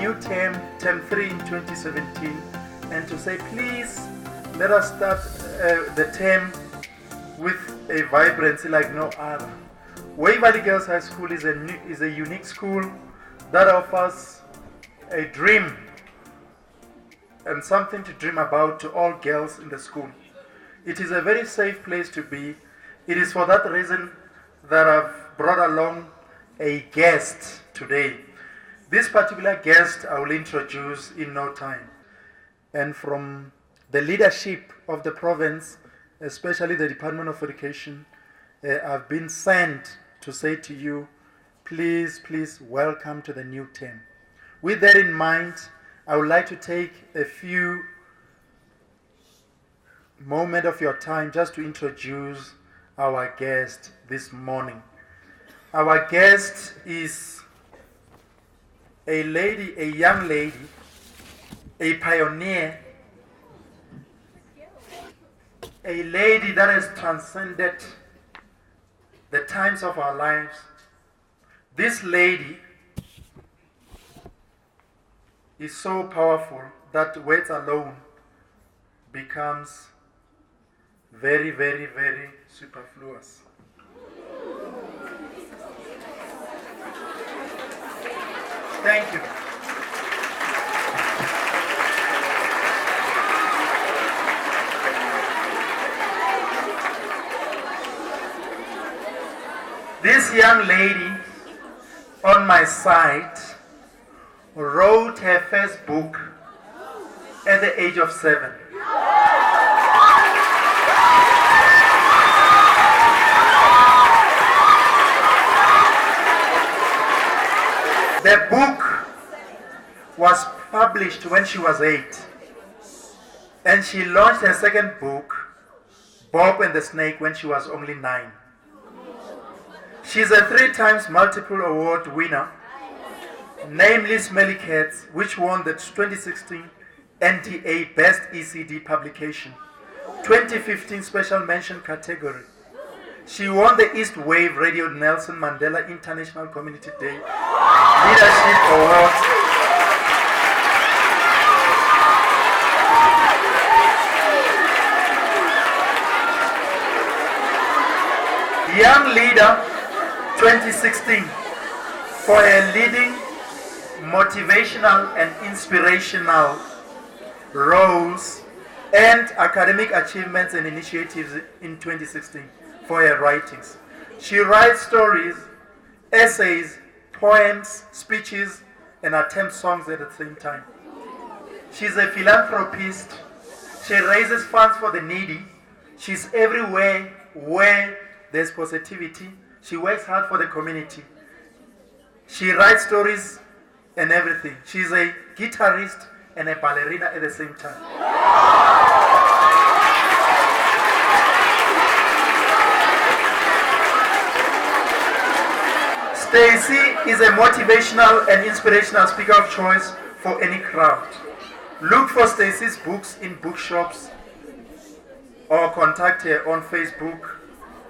new term, term 3 in 2017, and to say, please, let us start the term with a vibrancy like no other. Waverley Girls High School is a unique school that offers a dream and something to dream about to all girls in the school. It is a very safe place to be. It is for that reason that I've brought along a guest today. This particular guest I will introduce in no time. And from the leadership of the province, especially the Department of Education, I've been sent to say to you, please, please welcome to the new term. With that in mind, I would like to take a few moments of your time just to introduce our guest this morning. Our guest is a lady, a young lady, a pioneer, a lady that has transcended the times of our lives. This lady is so powerful that words alone becomes very, very, very superfluous. Thank you. This young lady on my side wrote her first book at the age of 7. The book was published when she was 8, and she launched her second book, Bob and the Snake, when she was only 9. She's a 3 times multiple award winner, namely Smelly Cats, which won the 2016 NTA Best ECD Publication, 2015 Special Mention category. She won the East Wave Radio Nelson Mandela International Community Day Leadership Award. Young Leader 2016 for her leading motivational and inspirational roles and academic achievements and initiatives in 2016 for her writings. She writes stories, essays, poems, speeches, and attempts songs at the same time. She's a philanthropist. She raises funds for the needy. She's everywhere where there's positivity. She works hard for the community. She writes stories and everything. She's a guitarist and a ballerina at the same time. Stacey is a motivational and inspirational speaker of choice for any crowd. Look for Stacey's books in bookshops or contact her on Facebook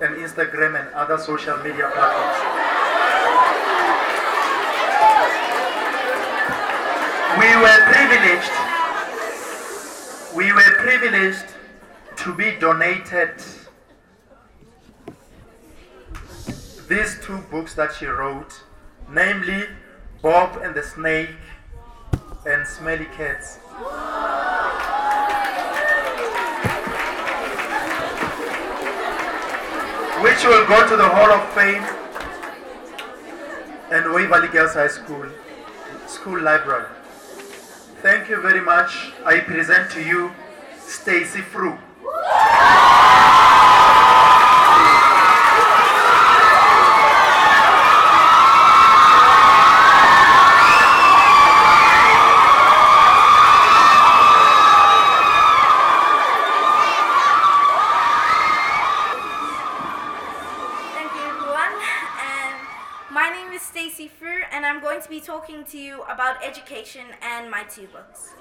and Instagram and other social media platforms. We were privileged to be donated these 2 books that she wrote, namely Bob and the Snake and Smelly Cats. Which will go to the Hall of Fame and Waverley Girls High School Library. Thank you very much. I present to you Stacey Fru. Stacey Fru, and I'm going to be talking to you about education and my 2 books.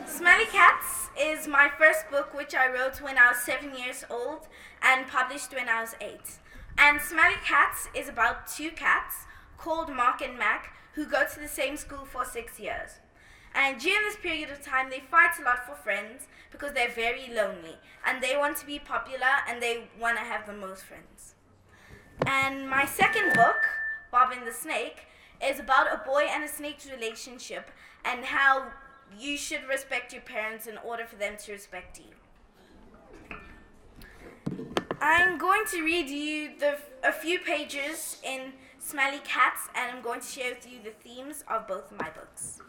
Smelly Cats is my first book, which I wrote when I was 7 years old and published when I was 8. And Smelly Cats is about two cats called Mark and Mac who go to the same school for 6 years. And during this period of time, they fight a lot for friends because they're very lonely and they want to be popular and they want to have the most friends. And my second book, Bob and the Snake, is about a boy and a snake's relationship and how you should respect your parents in order for them to respect you. I'm going to read you a few pages in Smelly Cats, and I'm going to share with you the themes of both of my books.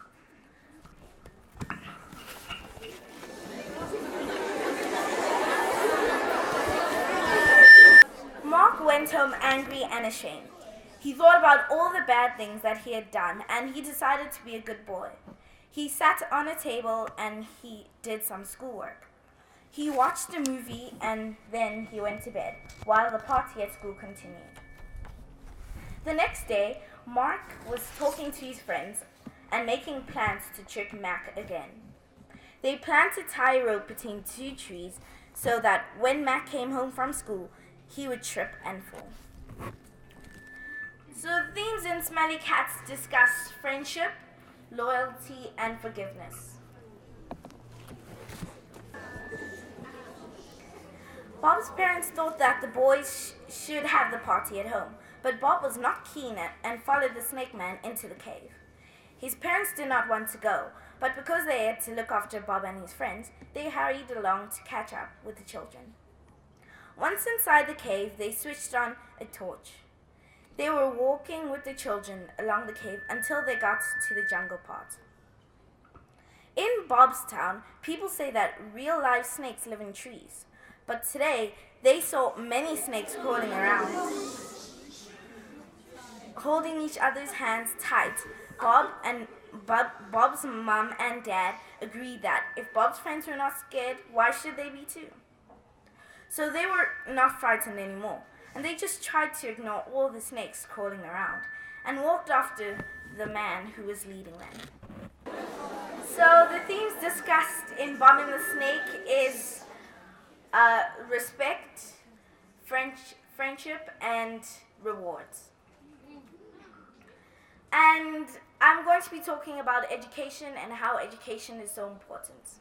Mark went home angry and ashamed. He thought about all the bad things that he had done, and he decided to be a good boy. He sat on a table and he did some schoolwork. He watched a movie and then he went to bed while the party at school continued. The next day, Mark was talking to his friends and making plans to trick Mac again. They planned to tie a rope between two trees so that when Mac came home from school, he would trip and fall. So the themes in Smelly Cats discuss friendship, loyalty, and forgiveness. Bob's parents thought that the boys should have the party at home, but Bob was not keen and followed the snake man into the cave. His parents did not want to go, but because they had to look after Bob and his friends, they hurried along to catch up with the children. Once inside the cave, they switched on a torch. They were walking with the children along the cave until they got to the jungle part. In Bob's town, people say that real-life snakes live in trees. But today, they saw many snakes crawling around. Holding each other's hands tight, Bob's mom and dad agreed that if Bob's friends were not scared, why should they be too? So they were not frightened anymore, and they just tried to ignore all the snakes crawling around and walked after the man who was leading them. So the themes discussed in Bob and the Snake is respect, friendship, and rewards. And I'm going to be talking about education and how education is so important.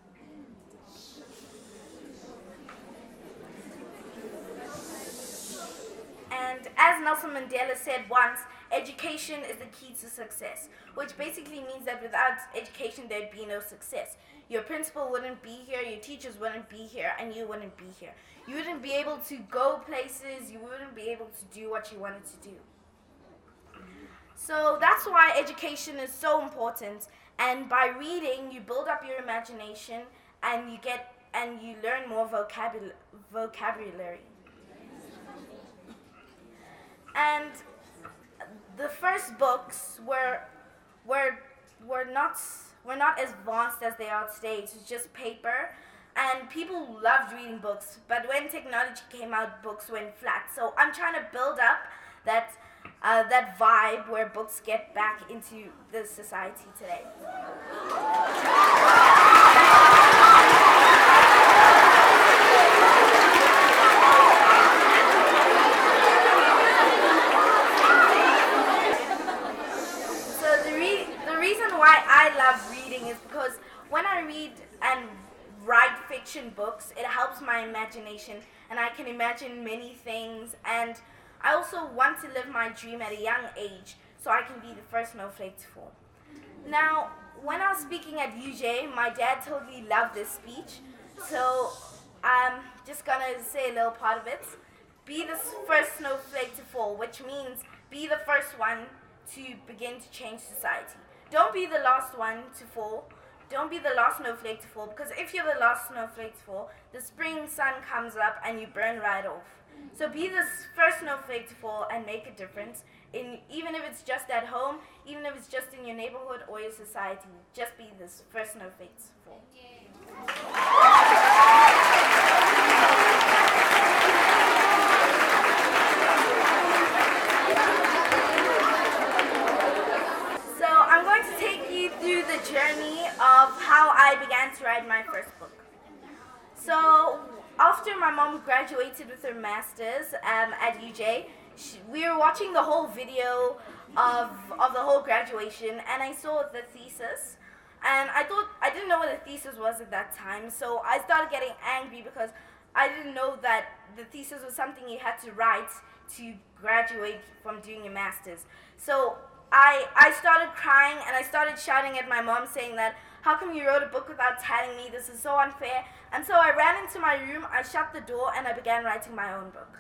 And as Nelson Mandela said once, education is the key to success, which basically means that without education there'd be no success. Your principal wouldn't be here, your teachers wouldn't be here, and you wouldn't be here. You wouldn't be able to go places, you wouldn't be able to do what you wanted to do. So that's why education is so important, and by reading you build up your imagination and you learn more vocabulary. And the first books were not as advanced as they are today. It was just paper, and people loved reading books. But when technology came out, books went flat. So I'm trying to build up that vibe where books get back into the society today. Why I love reading is because when I read and write fiction books, it helps my imagination and I can imagine many things, and I also want to live my dream at a young age so I can be the first snowflake to fall. Now, when I was speaking at UJ, my dad totally loved this speech, so I'm just gonna say a little part of it. Be the first snowflake to fall, which means be the first one to begin to change society. Don't be the last one to fall. Don't be the last snowflake to fall, because if you're the last snowflake to fall, the spring sun comes up and you burn right off. So be the first snowflake to fall and make a difference, even if it's just at home, even if it's just in your neighborhood or your society. Just be this first snowflake to fall. Through the journey of how I began to write my first book. So after my mom graduated with her master's at UJ, we were watching the whole video of the whole graduation, and I saw the thesis, and I didn't know what a thesis was at that time, so I started getting angry because I didn't know that the thesis was something you had to write to graduate from doing your master's. So I started crying, and I started shouting at my mom saying that, how come you wrote a book without telling me? This is so unfair. And so I ran into my room, I shut the door, and I began writing my own book.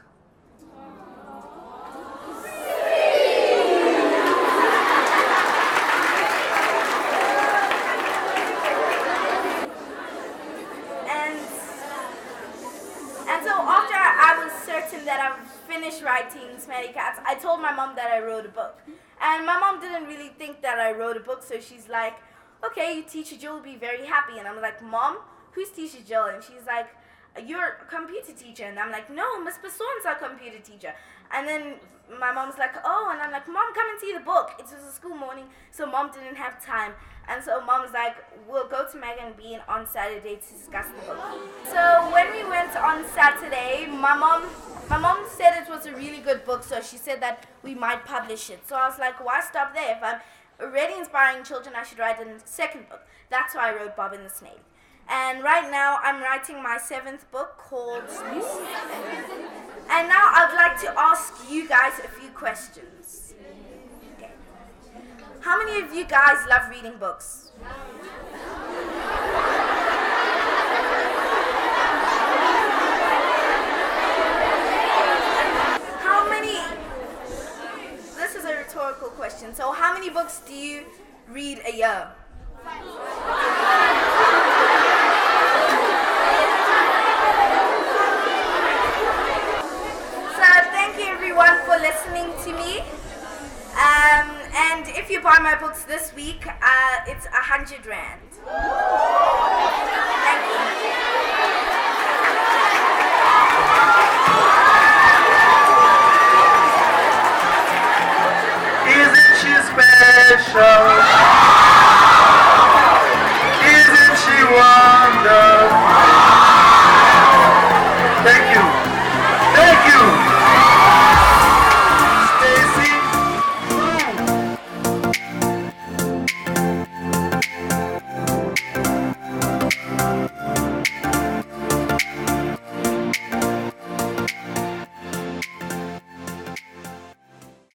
And so after I was certain that I finished writing Smelly Cats, I told my mom that I wrote a book. And my mom didn't really think that I wrote a book, so she's like, okay, Teacher Jill will be very happy. And I'm like, Mom, who's Teacher Jill? And she's like, you're a computer teacher. And I'm like, no, Miss Bassoon's our computer teacher. And then my mom's like, oh, and I'm like, Mom, come and see the book. It was a school morning, so Mom didn't have time. And so Mom's like, we'll go to Mag and Bean on Saturday to discuss the book. So when we went on Saturday, my mom said it was a really good book, so she said that we might publish it. So I was like, why stop there? If I'm already inspiring children, I should write a second book. That's why I wrote Bob and the Snake. And right now I'm writing my 7th book called Lucy. And now I'd like to ask you guys a few questions. Okay. How many of you guys love reading books? This is a rhetorical question. So how many books do you read a year? Thank you everyone for listening to me. And if you buy my books this week, it's 100 Rand. Thank you. Isn't she special? Isn't she wonderful?